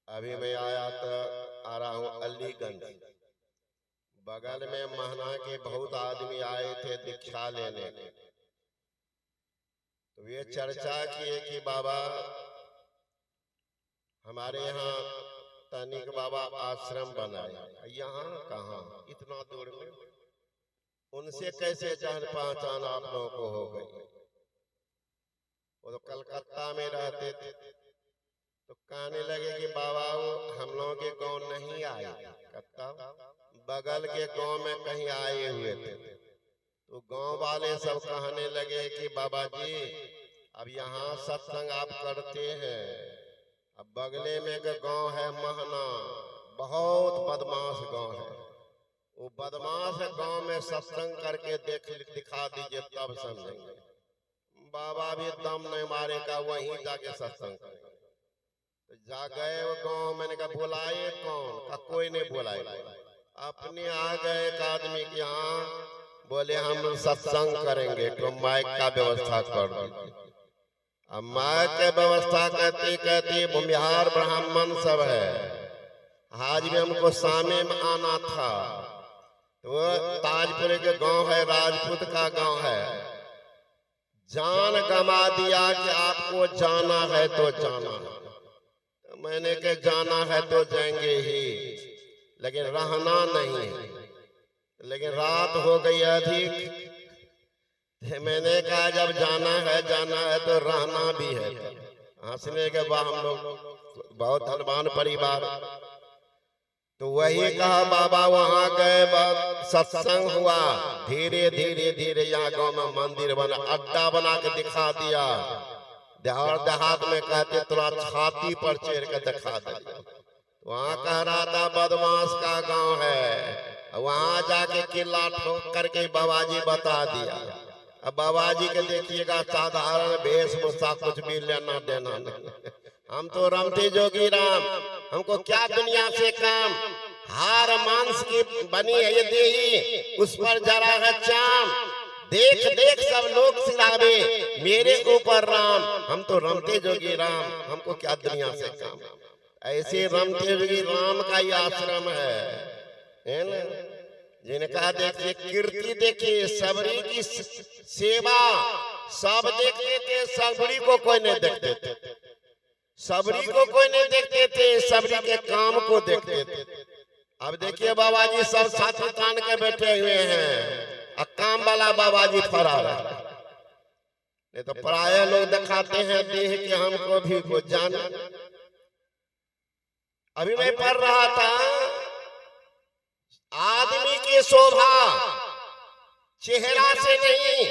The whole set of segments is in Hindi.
अभी मैं आया तो आ रहा हूँ अलीगंज। बगल में महना के बहुत आदमी आए थे दीक्षा लेने। तो ये चर्चा किए कि बाबा हमारे यहाँ तनिक बाबा आश्रम बनाए। यहाँ कहाँ, इतना दूर में, उनसे कैसे जान पहचान आप लोगों को हो गई? वो तो कलकत्ता में रहते थे। तो कहने लगे कि बाबा वो हम लोगों के गांव नहीं आए, बगल के गांव में कहीं आए हुए थे। तो गांव वाले सब कहने लगे कि बाबा जी अब यहाँ सत्संग आप करते हैं, अब बगले में का गांव है महना, बहुत बदमाश गांव है, वो बदमाश गांव में सत्संग करके दिखा दीजिए तब समझेंगे। बाबा भी दम नहीं मारे का वहीं जाके सत्संग करे। तो जा गए वो गांव, मैंने कहा बुलाए कौन? का कोई नहीं बुलाए। अपने आ गए एक आदमी के यहाँ, बोले हम सत्संग करेंगे तो माइक का व्यवस्था कर दीजिए। अब माइक की व्यवस्था कहते कहते भूमिहार ब्राह्मण सब है, आज भी हमको सामे में आना था। तो ताजपुर के गांव है, राजपूत का गांव है। जान गमा दिया कि आपको जाना है तो जाना है। तो मैंने कहा जाना है तो जाएंगे ही, लेकिन रहना नहीं। लेकिन रात हो गई अधिक, मैंने कहा जब जाना है तो रहना भी है। हंसने के बाद हम लोग बहुत धनवान परिवार। तो वही कहा बाबा वहां गए, सत्संग हुआ। धीरे धीरे धीरे यहाँ गांव में मंदिर बना, अड्डा बना के दिखा दिया। देहात में कहते थोड़ा छाती पर चढ़ के दिखा दे। वहां कह रहा था बदमाश का गांव है, वहां जाके किला ठोक करके बाबा जी बता दिया। अब बाबा जी के देखिएगा साधारण वेशभूषा, कुछ भी लेना देना नहीं। हम तो रमते जोगी राम, हमको क्या दुनिया से काम। हार मांस की बनी है ये देही, उस पर जरा है चाम। देख देख सब लोग सिलावे मेरे ऊपर राम, हम तो रमते जोगी राम, हमको क्या दुनिया से काम। ऐसे रमते जोगी राम का ही आश्रम है ना। जिनका देखिए कीर्ति, देखिए सबरी की सेवा सब देखते थे, सबरी को कोई नहीं देखते थे। सबरी को कोई नहीं देखते थे, सबरी के काम को देखते थे। अब देखिए बाबा जी सब साथी तान के बैठे हुए हैं, काम वाला बाबा जी फरार है। नहीं तो पराये लोग दिखाते हैं देह के हमको भी कुछ जाना। अभी मैं पढ़ रहा था, आदमी की शोभा चेहरा से नहीं,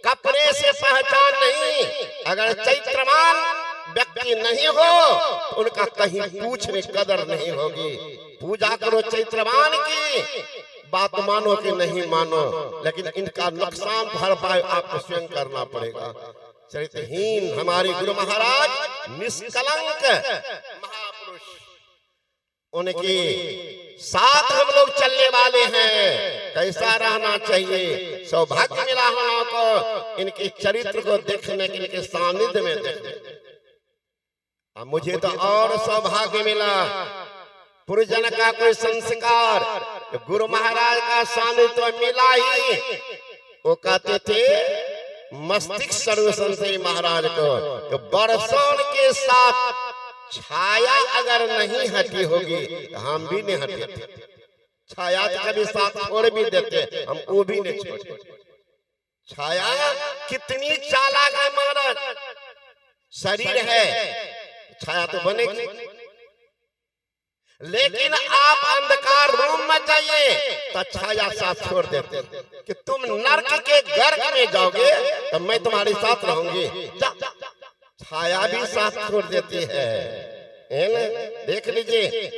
कपड़े से पहचान नहीं। अगर चैत्रमान व्यक्ति नहीं हो तो उनका कहीं पूछ में कदर नहीं होगी। पूजा करो चैत्रमान की, बात मानो कि नहीं मानो, लेकिन इनका नुकसान भरपाई आपको स्वयं करना पड़ेगा। चरित्रहीन हमारे गुरु महाराज निष्कलंक महापुरुष, उनके साथ हम लोग चलने वाले हैं। कैसा रहना चाहिए, सौभाग्य मिला हम लोगों को इनके चरित्र को देखने के, इनके सानिध्य में देखने। मुझे तो और सौभाग्य मिला, पुरजन का कोई संस्कार, गुरु महाराज का सानिध्य मिला ही। वो कहते थे मस्तिष्क सर्व संशय महाराज को, तो बरसों के साथ छाया अगर नहीं हटी होगी तो हम भी नहीं हटे। छाया तो कभी साथ छोड़ भी देते, हम वो भी नहीं छोड़े। छाया कितनी चालाक है महाराज, शरीर है छाया तो बनेगी, लेकिन आप अंधकार रूम में जाइए तो छाया साथ छोड़ देते कि तुम नरक के गर्भ में जाओगे तो मैं तुम्हारे साथ रहूंगी। छाया भी साथ छोड़ देती है ना? देख लीजिए,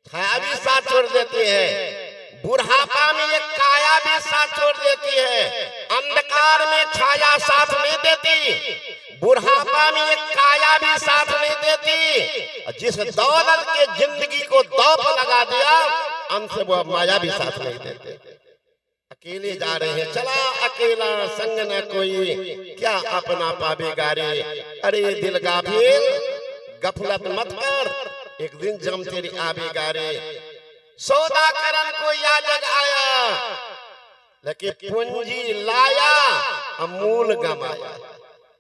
छाया भी साथ छोड़ देती है। बुढ़ापा में एक काया भी साथ छोड़ देती है, अंधकार में छाया साथ नहीं देती। बुढ़ापा में एक काया भी साथ नहीं देती। जिस दौलत के जिंदगी को दौप लगा दिया, अंत से वो माया भी साथ नहीं देते। अकेले जा रहे हैं, चला अकेला संग न कोई, क्या अपना पावे गारे। अरे दिल गाफिल गफलत मत कर, एक दिन जम तेरी आबे गारे। सौदा करन को या जग आया, लेकिन पूंजी लाया अमूल गमाया।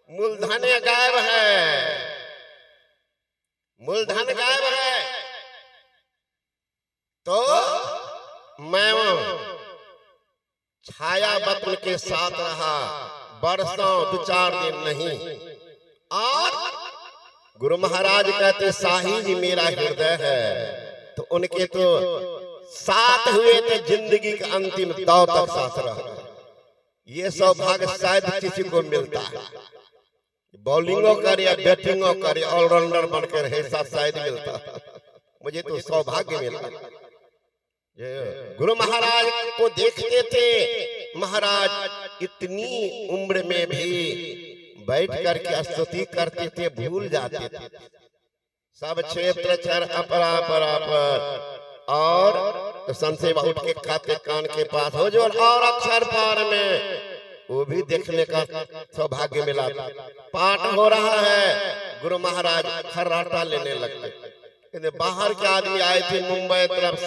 मूलधन गायब है, मूलधन गायब है। तो मैं छाया बतन के साथ रहा बरसों 2-4 दिन नहीं, और गुरु महाराज कहते साही जी मेरा हृदय है। तो उनके तो साथ हुए थे जिंदगी के अंतिम दौर तक साथ रहा। ये सौभाग्य शायद किसी को मिलता है, बॉलिंगो करे या बैटिंगो करे, ऑलराउंडर बनकर है, साथ शायद मिलता। मुझे तो सौभाग्य मिला। गुरु महाराज को देखते थे, महाराज इतनी उम्र में भी बैठ करके स्तुति करते थे, भूल जाते थे सब क्षेत्र क्षर अपरा पर। और संशय उठ के खाते कान के पास हो जो, और अक्षर पार में वो भी देखने का सौभाग्य मिला। पाठ हो रहा है, गुरु महाराज खर्राटा लेने लगते। बाहर के आदमी आए थे मुंबई तरफ,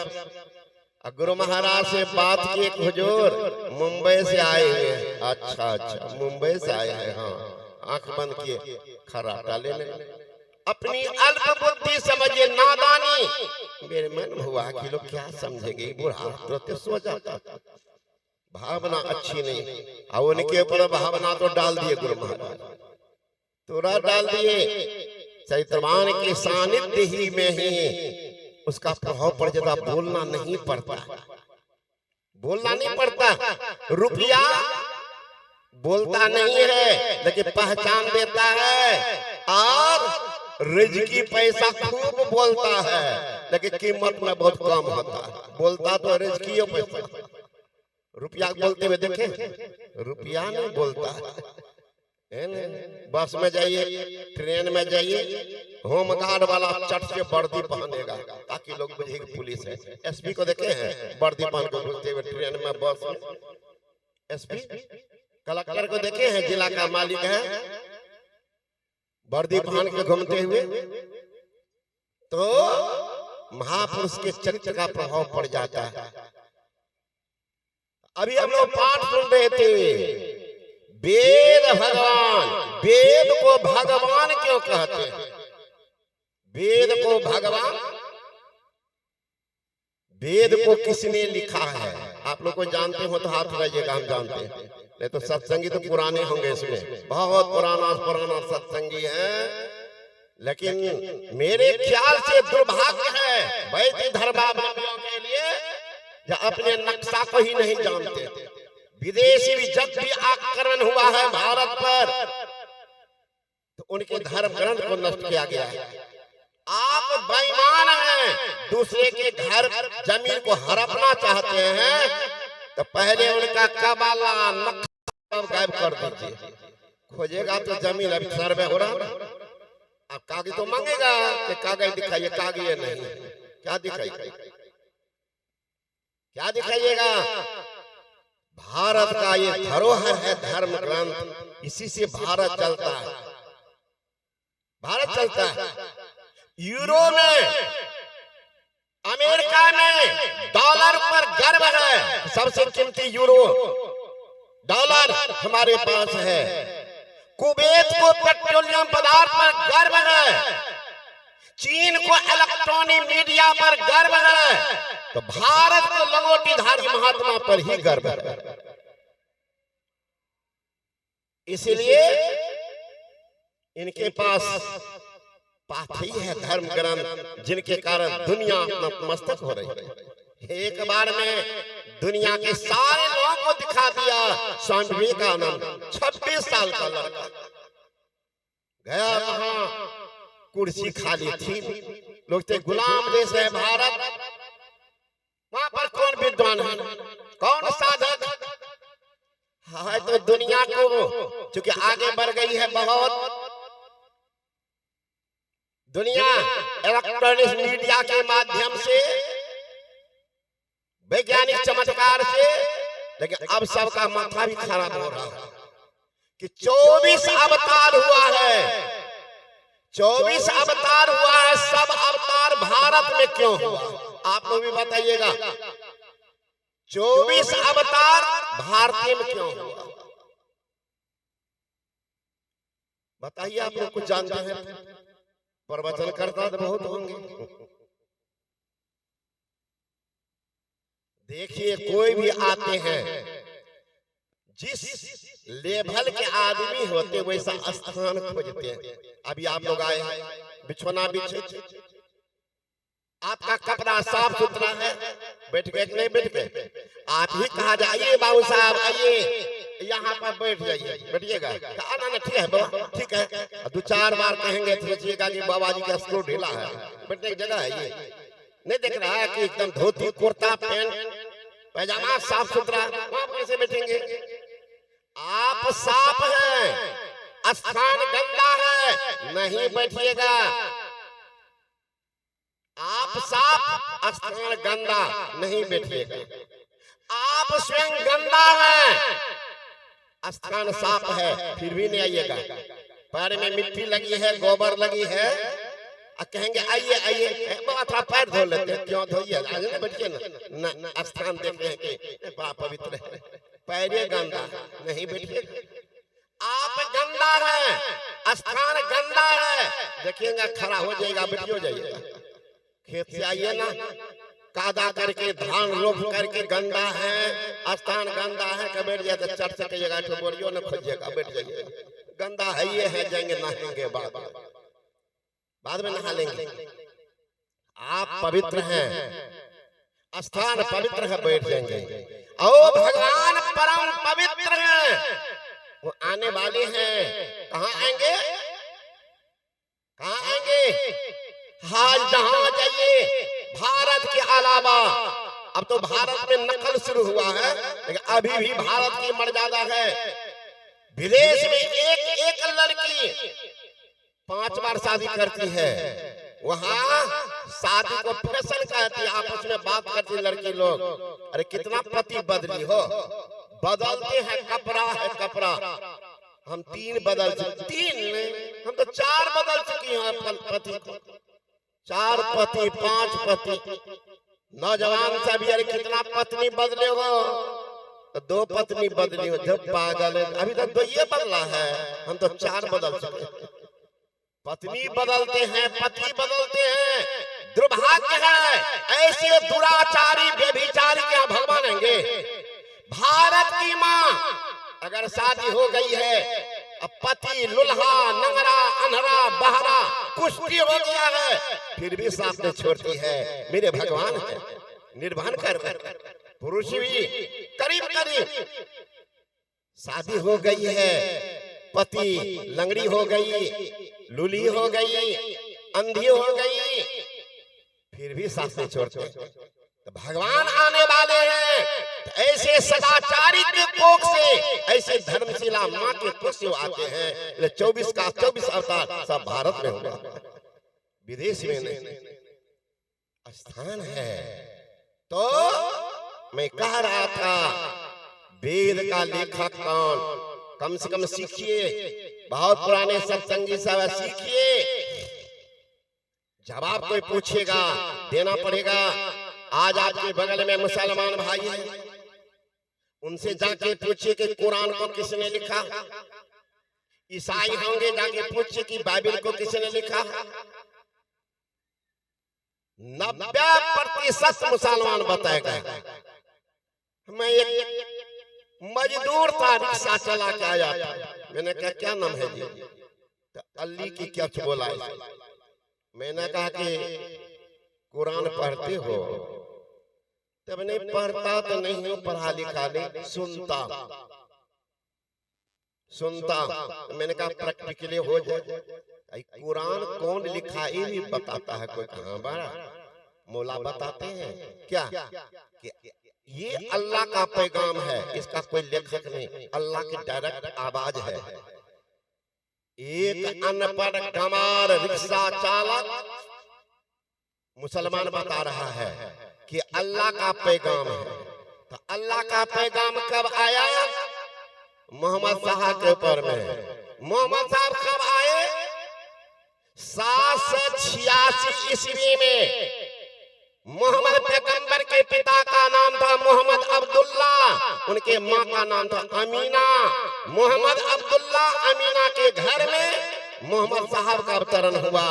गुरु महाराज से बात की, हुजूर मुंबई से आए हैं। अच्छा अच्छा, मुंबई से आए हैं, हाँ। आंख बंद किए, खर्राटा लेने। अपनी अल्प बुद्धि समझिए, नादानी। मेरे मन में हुआ कि लोग क्या समझेंगे, बूढ़ा तो सो जाता। भावना अच्छी नहीं, और उनके ऊपर भावना तो डाल दिए गुरु महाराज, तुरा डाल दिए। चैत्रवान के सानिध्य ही में ही उसका प्रभाव पड़ जाता। बोलना नहीं पड़ता, बोलना नहीं पड़ता। रुपया बोलता नहीं है, लेकिन पहचान देता है। और रिजकी पैसा खूब बोलता है, लेकिन कीमत में बहुत कम होता है। बोलता तो रिजकी पैसा, रुपया बोलते हुए देखे, रुपया नहीं बोलता है। बस में जाइए, ट्रेन में जाइए, होमगार्ड वाला चट से वर्दी पहनेगा ताकि लोग बुझे पुलिस है। एसपी को देखे हैं वर्दी पहन के घूमते हुए ट्रेन में, बस में। एसपी कलेक्टर को देखे हैं, जिला का मालिक है, वर्दी पहन के घूमते हुए। तो महापुरुष के चरित्र का प्रभाव पड़ जाता है। अभी हम लोग पाठ सुन रहे थे, वेद भगवान। वेद को भगवान क्यों कहते हैं? वेद को भगवान, वेद को किसने लिखा है? आप लोग को जानते हो तो हाथ उठाइएगा, हम जानते हैं। नहीं तो सत्संगी तो पुराने होंगे, इसमें बहुत पुराना सत्संगी है। लेकिन मेरे ख्याल से दुर्भाग्य है वैदिक धर्मावलंबियों के लिए जो अपने नक्शा को ही नहीं जानते। विदेशी भी जब भी आक्रमण हुआ है भारत पर, तो उनके धर्म ग्रंथ को नष्ट किया गया है। आप बेईमान हैं, दूसरे के घर जमीन को हड़पना चाहते हैं, तो पहले उनका कबाला नक्शा गायब कर दीजिए। खोजेगा तो जमीन अभी सर्वे हो रहा, अब कागज तो मांगेगा कि कागज दिखाइए, कागज नहीं, क्या दिखाइए, क्या दिखाइएगा? भारत का ये धरोहर है धर्म ग्रंथ, इसी से भारत चलता है, भारत चलता है। यूरो में, अमेरिका में डॉलर पर गर्व है, सबसे कीमती यूरो डॉलर हमारे पास है। कुवैत को पेट्रोलियम पदार्थ पर गर्व है, चीन को इलेक्ट्रॉनिक मीडिया पर गर्व है, तो भारत को लंगोटीधारी महात्मा पर ही गर्व है। इसलिए इनके पास पाथी है धर्म ग्रंथ, जिनके कारण दुनिया नतमस्तक हो रही है। एक बार में दुनिया के सारे लोगों को दिखा दिया स्वामी विवेकानंद, 26 साल का लड़का गया वहां, कुर्सी खाली थी, लोग थे गुलाम देश है भारत, वहां पर कौन विद्वान है, कौन साधक है? तो दुनिया को चूंकि आगे बढ़ गई है बहुत, दुनिया इलेक्ट्रॉनिक मीडिया के माध्यम से, वैज्ञानिक चमत्कार से, लेकिन अब सबका माथा भी खराब हो रहा है कि 24 अवतार हुआ है, 24 अवतार हुआ है, सब अवतार भारत में क्यों हुआ? आप लोग भी बताइएगा, 24 अवतार भारतीय में क्यों हुआ? बताइए, आप लोग कुछ जानते हैं? प्रवचन करता तो बहुत होंगे। देखिए, कोई भी आते हैं, जिस लेवल के आदमी होते वैसा स्थान खोजते हैं। अभी आप लोग आए हैं, बिछोना बिछे, आपका कपड़ा साफ सुथरा है, बैठ गए नहीं बैठ गए? आप ही कहा जाइए बाबू साहब आइए यहाँ पर बैठ जाइए, बैठिएगा, कहा ना ठीक है बाबा, ठीक है। 2-4 बार कहेंगे तो सोचिएगा कि बाबा जी का स्क्रू ढीला है, बैठने की जगह है ये? नहीं देख रहा है कि एकदम धोती कुर्ता पैंट पैजामा साफ सुथरा, वहां कैसे बैठेंगे? आप साफ हैं, स्थान गंदा है, नहीं बैठिएगा। आप साफ, स्थान गंदा, नहीं बैठिएगा। आप स्वयं गंदा है, स्थान साफ है, फिर भी नहीं आइएगा। पैर में मिट्टी लगी है, गोबर लगी है, कहेंगे आइए आइए, बाबा थोड़ा पैर धो लेते हैं। क्यों धोइए, बैठिए ना, स्थान देखते हैं कि बड़ा पवित्र है, पैर गंदा, नहीं बैठिए। आप गंदा है, स्थान गंदा है, देखिएगा खड़ा हो जाएगा, बैठिए हो जाइएगा। खेत से आइए ना, कादा करके धान रोप करके गंदा है, स्थान गंदा है, कब बैठ जाए तो चढ़ सकेगा, बोरियो न खोजिएगा, बैठ जाइए। गंदा है ये है, जाएंगे नहाएंगे, बाद में नहा लेंगे। आप पवित्र हैं, स्थान पवित्र है, बैठ जाएंगे। ओ भगवान परम पवित्र हैं, वो आने वाले हैं। कहाँ आएंगे? कहाँ आएंगे? आज जहां जाइए, भारत के अलावा, अब तो भारत में नकल शुरू हुआ है, लेकिन अभी भी भारत की मर्यादा है। विदेश में एक लड़की 5 बार शादी करती है, वहां शादी को फैशन कहती है, आपस में बात करती लड़की लोग। अरे कितना पति बदली हो, बदलते हैं, कपड़ा है कपड़ा। हम 3 बदल चुके, 3 हम तो 4 बदल चुकी हैं पति को, 4 पति 5 पति। नौजवान से भी अरे कितना पत्नी बदले हो, तो 2 पत्नी बदली हो, जब पागल है। अभी तक 2 ये बदला है, हम तो 4 बदल चुके। पत्नी बदलते हैं, पति बदलते हैं, दुर्भाग्य है। ऐसे दुराचारी व्यभिचारी क्या भगवान होंगे? भारत की माँ अगर शादी हो गई है, अब पति लुल्हा नंगरा अनहरा बहरा कुश्ती हो गया है, फिर भी साथ में छोड़ती है। मेरे भगवान है, निर्वाण कर पुरुष भी करीब करीब शादी हो गई है, पति लंगड़ी हो गई, लूली हो गई, अंधी हो गई, फिर भी साथ में छोड़ते। तो भगवान आने वाले हैं, तो ऐसे सदाचारी के कोख से, ऐसे धर्मशिला माँ के कोख से आते हैं। 24 का 24 अवतार सब भारत में होगा, विदेश में नहीं। स्थान है। तो मैं कह रहा था, वेद का लेखक कौन? कम से कम सीखिए, बहुत पुराने सत्संगी सब सीखिए। जवाब कोई पूछेगा देना पड़ेगा। आज आपके बगल में मुसलमान भाई हैं, उनसे जाके पूछिए कि कुरान को किसने लिखा। ईसाई होंगे, जाके पूछिए कि बाइबल को किसने लिखा। 90% मुसलमान बताएगा। मैं एक मजदूर था, रिक्शा चला के आया था। मैंने कहा क्या नाम है जी? तो अल्ली की क्या बोला है? मैंने कहा कि कुरान पढ़ते हो? तब नहीं, पढ़ता तो नहीं हूँ, पढ़ा लिखा नहीं, सुनता। मैंने कहा प्रैक्टिकली हो जाए। कुरान कौन लिखा ये भी बताता है कोई? कहाँ बड़ा मौला बताते हैं क्या कि ये अल्लाह का पैगाम है, इसका कोई लेखक नहीं, अल्लाह की डायरेक्ट आवाज है। एक अनपढ़ गंवार रिक्शा चालक मुसलमान बता रहा है कि अल्लाह का पैगाम है। तो अल्लाह का पैगाम कब आया? मोहम्मद साहब के ऊपर में। मोहम्मद साहब कब आए? 786 ईस्वी में मोहम्मद पैगंबर के पिता का नाम था मोहम्मद अब्दुल्ला, उनके माँ का नाम था अमीना। मोहम्मद अब्दुल्ला अमीना के घर में मोहम्मद साहब का अवतरण हुआ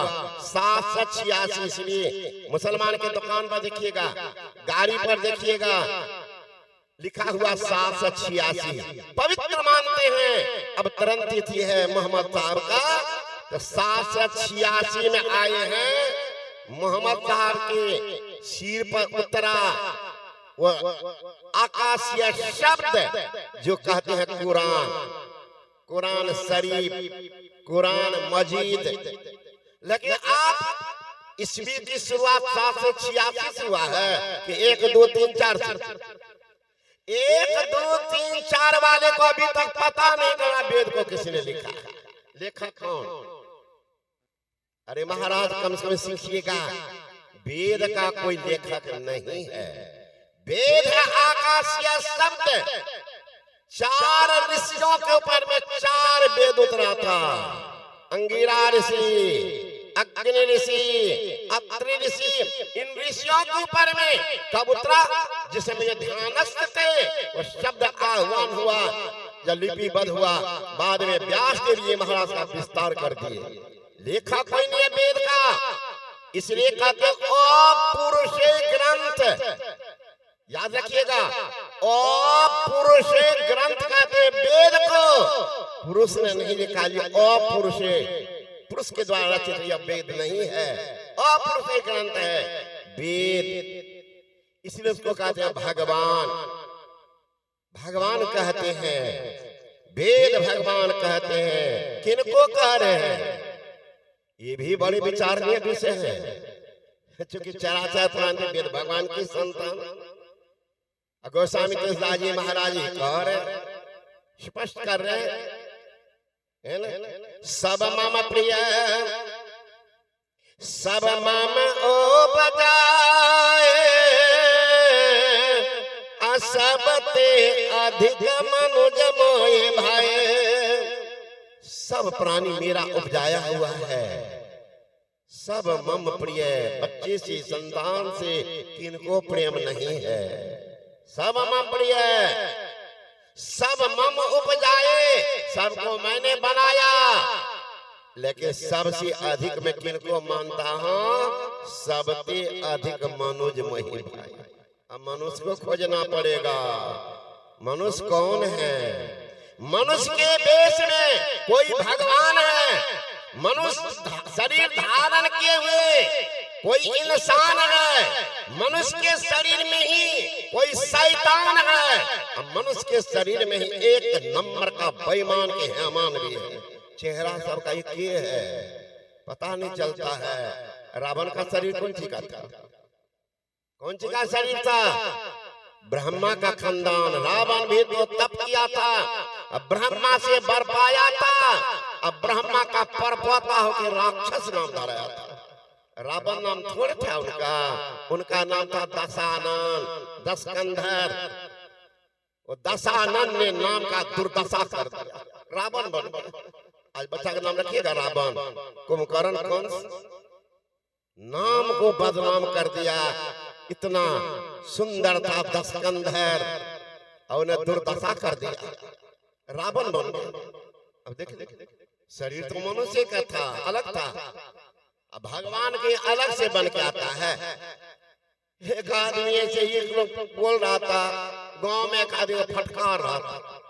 786 ईस्वी। मुसलमान के दुकान पर देखिएगा, गाड़ी पर देखिएगा लिखा हुआ 786, पवित्र मानते हैं। अब तरन तिथि है मोहम्मद साहब का, तो 786 में आए हैं। मोहम्मद साहब के सिर पर उतरा वो आकाशीय शब्द जो कहते हैं कुरान, कुरान शरीफ, कुरान मजीद। लेकिन आप ईस्वी की शुरुआत 786 से हुआ है कि 1 2 3 4 से 1 2 3 4 वाले को अभी तक पता नहीं चला वेद को किसने लिखा। लेखक कौन? अरे महाराज कम से कम सीखिएगा, वेद का कोई लेखक नहीं है। वेद है आकाशीय शब्द। 4 ऋषियों के ऊपर में 4 वेद उतरा था। अंगिरा ऋषि, अग्नि ऋषि, अत्रि ऋषि, इन ऋषियों के ऊपर में कब उतरा? जिसमें ये ध्यानस्थ थे वो शब्द आह्वान हुआ, जब लिपिबद्ध हुआ, बाद में व्यास देव जी महाराज का विस्तार कर दिए। लेखा कोई नहीं है वेद का, इसलिए कहते अपुरुषे ग्रंथ। याद रखिएगा, अपुरुषे ग्रंथ कहते वेद को। पुरुष ने नहीं लिखा, ये अपुरुषे, पुरुष के द्वारा रचित यह वेद नहीं है, अपुरुषे ग्रंथ है वेद। इसलिए उसको कहते हैं भगवान। भगवान कहते हैं, वेद भगवान कहते हैं। किनको कह रहे हैं? ये भी बड़े विचारणीय विषय है, चूंकि चराचर प्राणी वेद भगवान की संतान। गोस्वामी तुलसीदास जी महाराज जी कह रहे, स्पष्ट कर रहे है ना, सब मम प्रिय सब मम ओ बजाए, असबते अधिक मनुज मोए भाए। सब प्राणी मेरा उपजाया हुआ है, सब मम प्रिय। बच्चे से संतान से किनको प्रेम नहीं है? सब मम प्रिय, सब मम उपजाए, सबको मैंने बनाया। लेकिन सबसे अधिक मैं किनको मानता हूँ? सबसे अधिक मनुज मोहि भाई। अब मनुष्य को खोजना पड़ेगा। मनुष्य कौन है? मनुष्य के वेश में कोई भगवान है, मनुष्य शरीर धारण किए हुए कोई इंसान है, मनुष्य के शरीर में ही कोई शैतान है, मनुष्य के शरीर में ही एक नंबर का बेईमान के हैमान भी है। चेहरा सबका एक ये है, पता नहीं चलता है। रावण का शरीर कौन सी का था? कौन सी का शरीर था? ब्रह्मा का खानदान। रावण भी तो तप किया था, अब ब्रह्मा से बर पाया था, अब ब्रह्मा का परपोता होकर राक्षस नाम धराया था। रावण नाम थोड़े था उनका, उनका नाम था दशानन, दशकंधर। वो दशानन ने नाम का दुर्दशा कर दिया, रावण बन गया। आज बच्चा का नाम रखिएगा रावण। कुंभकर्ण कंस नाम को बदनाम कर दिया। इतना सुंदर था दशकंधर और उन्हें दुर्दशा कर दिया, रावण बन गया। अब देखिए, शरीर तो मनुष्य का था, अलग था, अब भगवान के अलग से बन के आता है। एक आदमी ऐसे ही बोल रहा था, गांव में एक आदमी फटकार रहा था,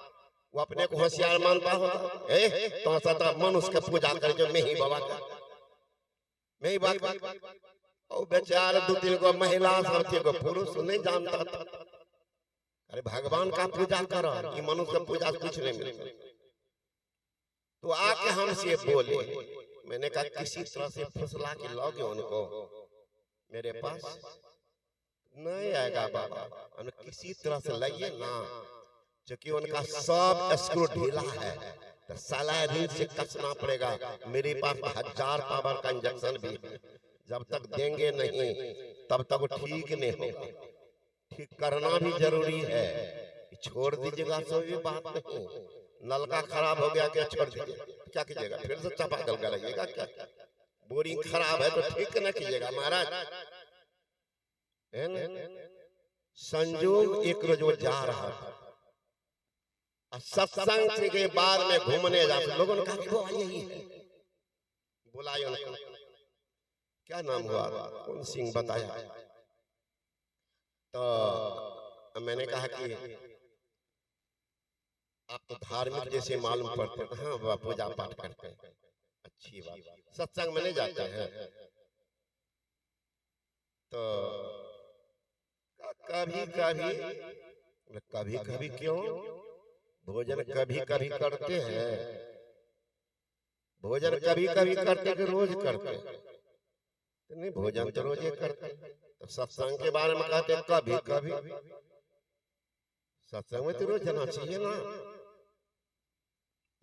वो अपने को होशियार मानता हो, तो सता मनुष्य का पूजा कर जो मैं ही बाबा का, मैं ही बाबा। और बेचारा 2-3 को महिला सब थे, को पुरुष नहीं जानता था। अरे भगवान का पूजा करो, ये मनुष्य का पूजा कुछ नहीं मिलेगा। तो आके हमसे बोले, मैंने कहा किसी तरह से फुसला के लाओगे उनको मेरे पास? नहीं आएगा बाबा, हम किसी तरह से लाइए ना, क्योंकि उनका सब स्क्रू ढीला है, तो साला रीढ़ से कसना पड़ेगा। मेरे पास 1000 पावर का इंजेक्शन भी है, जब तक देंगे नहीं तब तक ठीक नहीं होगा। ठीक करना भी जरूरी है, छोड़ दीजिएगा तो भी बात नहीं। नलका खराब हो गया क्या छोड़ दीजिए, क्या कीजिएगा? फिर से चापाकल लगाइएगा क्या? बोरिंग खराब है तो ठीक न कीजिएगा महाराज, है ना। संजोग एक रोज वो जा रहा था, सत्संग के बाद में घूमने जाते, लोगों ने कहा कि वो यही है, बुलाया उनको, क्या नाम हुआ, कौन सिंह बताया, तो मैंने कहा कि आप तो धार्मिक जैसे मालूम पड़ते हैं। हाँ वह पूजा पाठ करते हैं, अच्छी बात, सत्संग में नहीं जाते हैं। तो कभी कभी, कभी कभी क्यों, भोजन कभी कभी करते हैं, भोजन कभी कभी करते कि रोज करते, नहीं भोजन तो रोज करते। तो सत्संग के बारे में कहते हैं कभी कभी, सत्संग में तो रोज जाना चाहिए ना,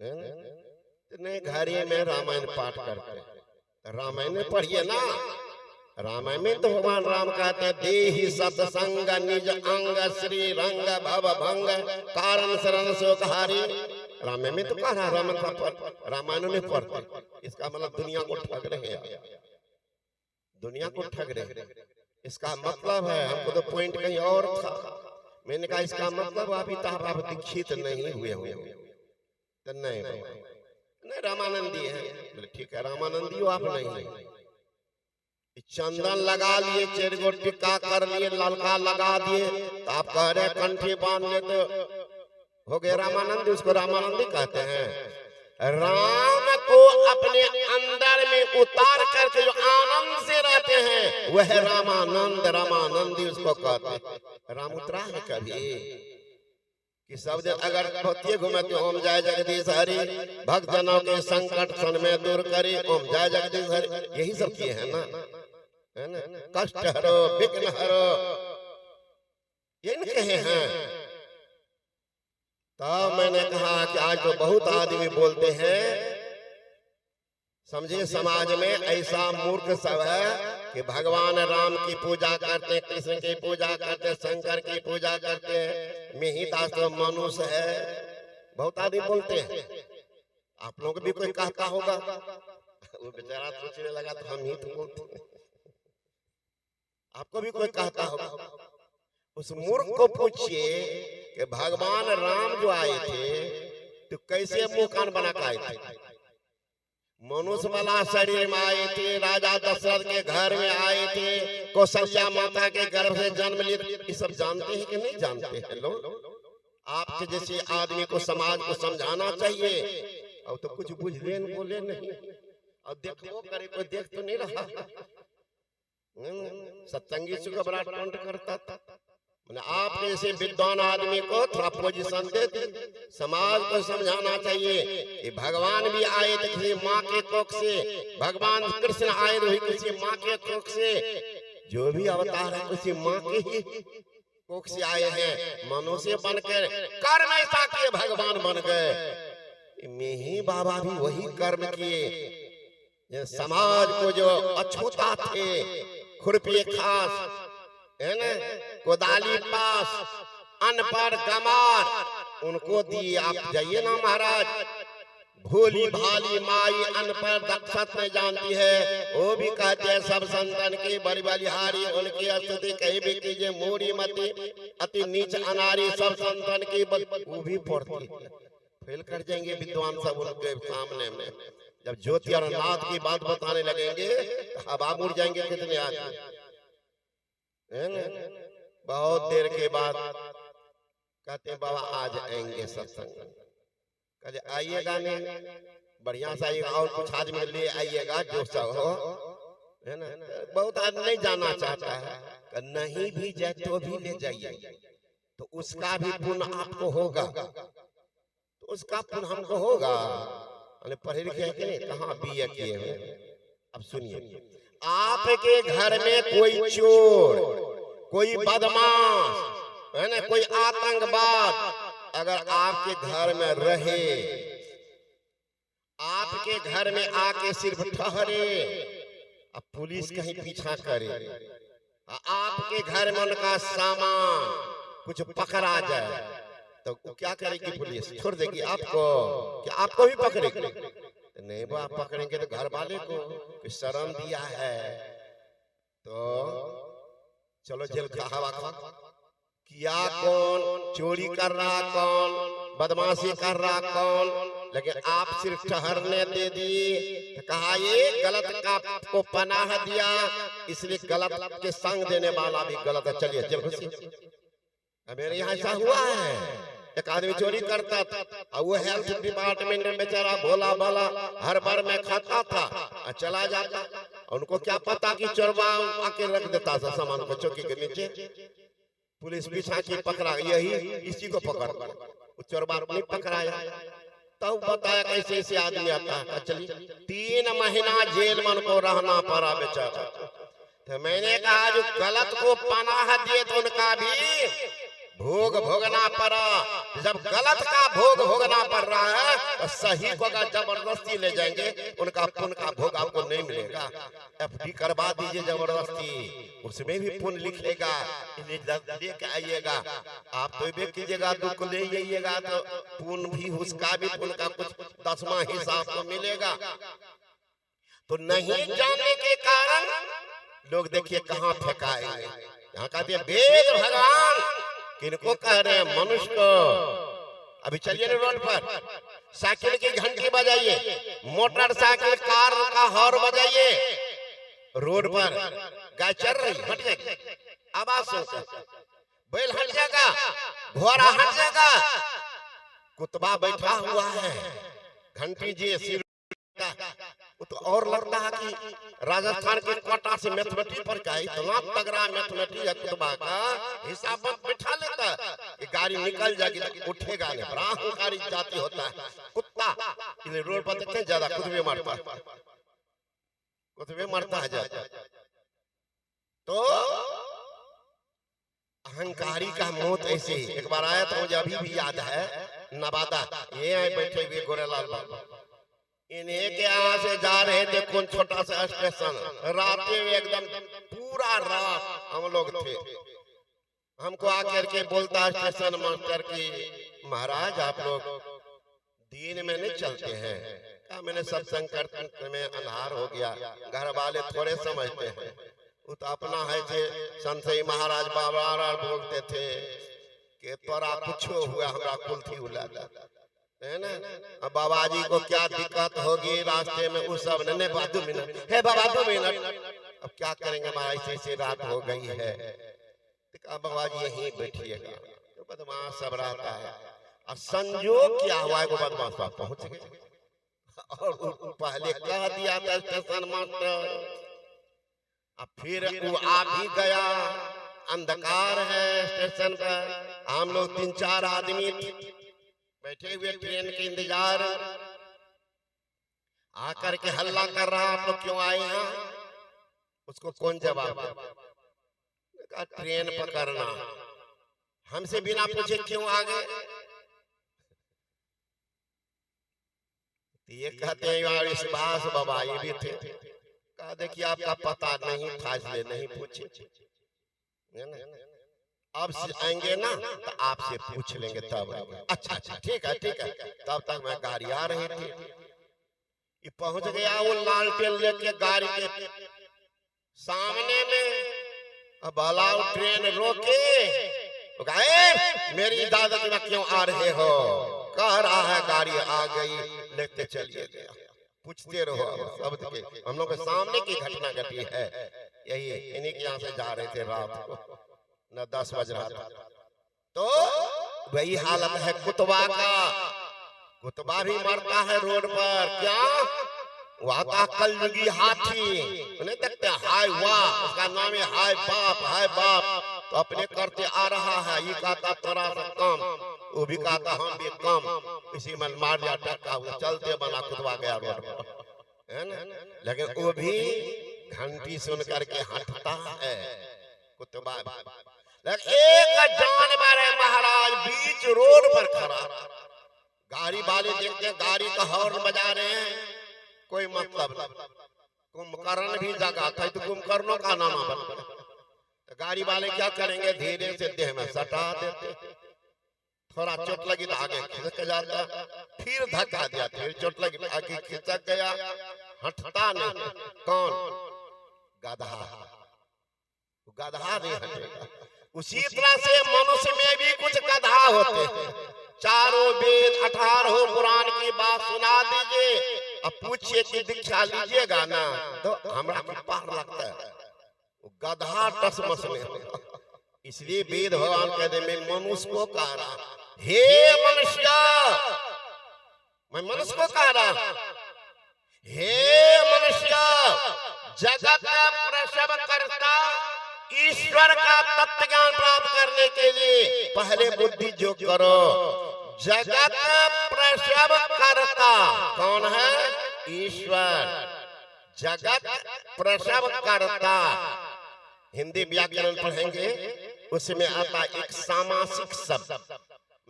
है ना। तो नहीं घर ही में रामायण पाठ करते, रामायण में पढ़िए ना, रामायण में तो भगवान राम कहते हैं देहि सत्संग निज अंग श्री रंग भव भंग कारण शरण शोकहारी। रामायण में तो कह रहा रामायण में पढ़ते, इसका मतलब दुनिया को ठग रहे हैं, दुनिया को ठग रहे, इसका मतलब है, हमको तो पॉइंट कहीं और था, मैंने कहा इसका मतलब अभी तक आप दीक्षित नहीं हुए हो, तो नहीं नहीं रामानंदी है, बोले ठीक है रामानंदी हो आप नहीं, चंदन लगा लिए, 4 गो टिक्का कर लिए, ललका लगा दिए, तो आप कह रहे कंठी बांध ले तो हो गए रामानंदी, उसको रामानंदी कहते हैं। राम को अपने अंदर में उतार करके जो आनंद से रहते हैं वह रामानंद, रामानंदी उसको कहते हैं। राम उतरा है कभी कि शब्द अगर होती घूमे तो ओम जय जगदीश हरि, भक्त जनों के संकट क्षण में दूर करी, ओम जय जगदीश हरि, यही सब किए हैं ना, है ना। कष्ट हरो विघ्न हरो, ये नहीं कहे हैं। तब मैंने कहा कि आज तो बहुत आदमी बोलते हैं, समझे समाज में ऐसा मूर्ख सब है कि भगवान राम की पूजा करते, कृष्ण की पूजा करते, शंकर की पूजा करते हैं, मिहिदास तो मनुष्य है, बहुत आदमी बोलते हैं। आप लोग भी कोई कहता होगा, वो बेचारा सोचने लगा तो हम ही तो बोलते हैं, आपको भी कोई कहता होगा। उस मूर्ख को पूछिए कि भगवान राम जो आए थे तो कैसे मुंह कान बना के आए थे, मनुष्य वाला शरीर में आए थे, राजा दशरथ के घर में आए थे, कौशल्या माता के गर्भ से जन्म लिए, ये सब जानते हैं कि नहीं जानते हैं लोग। आपके जैसे आदमी को समाज को समझाना चाहिए, और तो कुछ बुझ ले बोले नहीं, और देखो करे कोई देख तो नहीं रहा, सत्संगी से घबराहट टोंट करता था। आप जैसे विद्वान आदमी को थोड़ा पोजीशन देते, समाज को समझाना चाहिए कि भगवान भी आए थे किसी माँ के कोख से, भगवान कृष्ण आए थे किसी माँ के कोख से, जो भी अवतार है किसी माँ के ही कोख से आए हैं, मनुष्य बनकर कर्म ऐसा किए भगवान बन गए। मेही बाबा भी वही कर्म किए, समाज को जो अछूता थे, खुरपी खास, है ना, कोदाली पास, अनपढ़ गमार, उनको दिए। आप जाइए ना महाराज, भोली भाली माई अनपढ़ दक्षत नहीं जानती है, वो भी कहते हैं सब संतन की बड़ी बलिहारी, उनकी स्तुति कहीं भी कीजिए मोरी मती, अति नीच अनारी सब संतन की, वो भी पढ़ती है। फेल कर जाएंगे विद्वान सब उनके सामने में, जब ज्योति और नाथ की बात बताने लगेंगे हवा मुड़ जाएंगे कितने आदमी, है ना। बहुत देर के बाद कहते बाबा आज आएंगे सत्संग, कहते आइएगा नहीं, बढ़िया सा आइएगा, और कुछ आदमी ले आइएगा जो सब हो, है ना। बहुत आदमी नहीं जाना चाहता है, नहीं भी जाए तो भी ले जाइए, तो उसका भी पुण्य आपको होगा, तो उसका पुण्य हमको होगा। पढ़े लिखे कि नहीं, कहाँ BA किए हुए। अब सुनिए, आपके घर में कोई चोर, कोई बदमाश, है ना, कोई आतंकवाद अगर आपके घर में रहे, आपके घर में आके सिर्फ ठहरे, अब पुलिस कहीं पीछा करे, आपके घर में उनका सामान कुछ पकड़ा जाए, तो क्या करेगी पुलिस, छोड़ देगी आपको, क्या आपको भी पकड़ेगी? नहीं वो आप पकड़ेंगे तो घर वाले को कि शर्म दिया है तो चलो जेल का हवा खा। किया कौन, चोरी कर रहा कौन, बदमाशी कर रहा कौन, लेकिन आप सिर्फ ठहरने दे दिए तो कहा ये गलत का को पनाह दिया, इसलिए गलत के संग देने वाला भी गलत है, चलिए जेल घुसिए। मेरे यहाँ ऐसा हुआ है, एक आदमी चोरी करता था और वो हेल्थ डिपार्टमेंट में बेचारा भोला भाला हर बार में खाता था और चला जाता, उनको क्या पता कि चोरवा आके रख देता था सामान को चौकी के नीचे, पुलिस पीछा की पकड़ा, यही इसी को पकड़ वो चोरवा नहीं पकड़ाया। तब बताया कैसे ऐसे आदमी आता है। चलिए 3 महीना जेल में उनको रहना पड़ा बेचारा। तो मैंने कहा जो गलत को पनाह दिए तो उनका भी भोग भोगना पड़ा। जब गलत का भोग भोगना पड़ रहा है तो सही को अगर जबरदस्ती ले जाएंगे उनका पुण्य का भोग आपको नहीं मिलेगा। एफडी करवा दीजिए जबरदस्ती, उसमें भी पुण्य लिखेगा, लेके आइएगा। आप तो भी कीजिएगा, दुख ले आइएगा तो पुण्य भी उसका भी पुण्य का कुछ 10वां हिस्सा आपको मिलेगा। तो नहीं जानने के कारण लोग देखिए कहाँ फेंकाएंगे। यहाँ कहते हैं वेद भगवान किनको कह रहे हैं, मनुष्य को। अभी चलिए रोड पर साइकिल की घंटी बजाइए, मोटरसाइकिल कार का हॉर्न बजाइए, रोड पर गाय चल रही हट जाएगी, आवाज सुनकर बैल हट जाएगा, घोड़ा हट जाएगा, कुत्ता बैठा हुआ है, घंटी जी सिर तो और लगता है कि राजस्थान के कोटा से मैथमेटिक्स पर का इतना तगड़ा मैथमेटिक्स है, कुत्ता का हिसाब बैठा लेता है कि गाड़ी निकल जाएगी लेकिन उठेगा नहीं, बड़ा अहंकारी जाति होता है कुत्ता। इसलिए रोड पर देखते हैं ज्यादा कुत्ते मरता है ज्यादा। तो अहंकारी का मौत ऐसे ही एक बार आया था, मुझे अभी भी याद है, नवादा ये आए बैठे हुए गोरेलाल बाबा, इन्हीं के यहाँ से जा रहे थे कौन छोटा सा स्टेशन, रात में एकदम पूरा रात हम लोग थे। हमको आकर के बोलता स्टेशन मास्टर की महाराज आप लोग दिन में नहीं चलते हैं क्या? मैंने सत्संग करते में अंधार हो गया, घर वाले थोड़े समझते हैं, वो तो अपना है थे। संतई महाराज बाबा बोलते थे कि तोरा कुछ हुआ हमरा कुल्थी उला है ना, अब बाबा जी को क्या दिक्कत होगी रास्ते में, उस सब ने बाबा 2 मिनट है, बाबा 2 मिनट, अब क्या करेंगे हमारा ऐसे रात हो गई है, तो बाबा जी यहीं बैठिएगा। तो बदमाश सब रहता है, और संजोग क्या हुआ है, बदमाश पास पहुंच गए और पहले कह दिया था स्टेशन मास्टर, अब फिर वो आ भी गया, अंधकार है स्टेशन पर, हम लोग 3-4 आदमी बैठे हुए ट्रेन के इंतजार, आकर के हल्ला कर रहा आप लोग क्यों आए हैं? उसको कौन जवाब दे? ट्रेन पकड़ना, हमसे बिना पूछे क्यों आ गए? ये कहते हैं यार सुभाष बाबा ये भी थे, कहा देखिए आपका पता नहीं था इसलिए नहीं पूछे, अब आएंगे ना तो आपसे पूछ लेंगे तब। अच्छा अच्छा ठीक है ठीक है। तब तक मैं गाड़ी आ रही थी, ये पहुंच गया वो लालटेन लेके गाड़ी के सामने में, अब अलाउ ट्रेन रोके, मेरी दादा जी क्यों आ रहे हो? कह रहा है गाड़ी आ गई लेते चलिए गया। पूछते रहो शब्द के, हम लोग के सामने की घटना घटी है, यही इन्हीं के यहाँ से जा रहे थे रात को, न 10 बज रहा था। तो वही हालत है कुतवा का, कुतवा भी मरता है रोड पर। क्या वहाँ का कलयुगी हाथी उन्हें देखते हाय वाह, उसका नाम है हाय बाप, तो अपने करते आ रहा है, ये कहता थोड़ा सा कम, वो भी कहता हम भी कम, इसी में मार दिया टक्का, वो चलते बना कुतवा गया रोड पर, है ना। लेकिन वो भी घंटी सुन करके हटता है कुतवा। एक जानवर है महाराज बीच रोड पर खड़ा, गाड़ी वाले देखते हैं गाड़ी का हॉर्न बजा रहे हैं, कोई मतलब नहीं, कुंभकर्ण भी जगा था तो कुंभकर्णों का नाम बन गया। तो गाड़ी वाले क्या करेंगे, धीरे से देह में सटा देते, थोड़ा चोट लगी तो आगे खिसक जाता, फिर धक्का दिया, फिर चोट लगी, आगे खिसक गया, हटता नहीं। कौन? गधा। गधा नहीं हटेगा। उसी तरह से मनुष्य में भी कुछ गधा होते हैं। चारों वेद 18 पुराण की बात सुना दीजिए, अब पूछिए कि दीक्षा लीजिएगा ना तो हमरा की पार लगता है, गधा टसमस में। इसलिए वेद भगवान कहते मैं मनुष्य को कह रहा, हे मनुष्य, मैं मनुष्य को कह रहा, हे मनुष्य, जगत प्रसव करता ईश्वर का तत्व ज्ञान प्राप्त करने के लिए पहले बुद्धि जो करो। जगत प्रसव करता कौन है? ईश्वर। जगत प्रसव करता, हिंदी व्याकरण पढ़ेंगे उसमें आता एक सामासिक शब्द,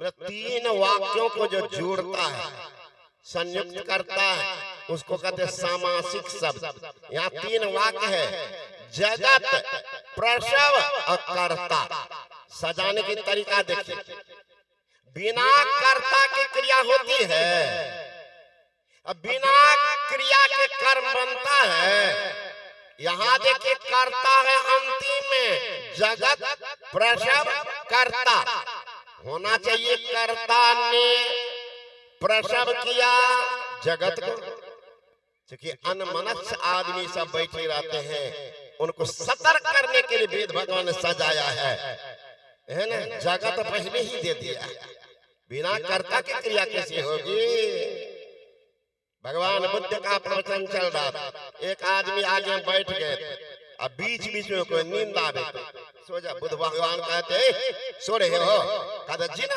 मतलब 3 वाक्यों को जो जोड़ता है, संयुक्त करता है, उसको कहते हैं सामासिक शब्द। यहाँ 3 वाक्य है, जगत प्रसव और कर्ता। सजाने की तरीका देखिए, बिना कर्ता की क्रिया होती है, अब बिना क्रिया के कर्म बनता है। यहाँ देखिए कर्ता है अंतिम में, जगत प्रसव कर्ता होना चाहिए। कर्ता ने प्रसव किया जगत को, क्योंकि अनमनस्क आदमी सब बैठे रहते हैं, उनको सतर्क करने के लिए वेद भगवान ने सजाया है ना। जगत पहले ही दे दिया, बिना कर्ता की क्रिया कैसे होगी? भगवान बुद्ध का प्रवचन चल रहा था, एक आदमी आगे बैठ गए, अब बीच बीच में कोई नींद आवे तो सो जा। बुद्ध भगवान कहते सो रहे हो? कहते जी ना,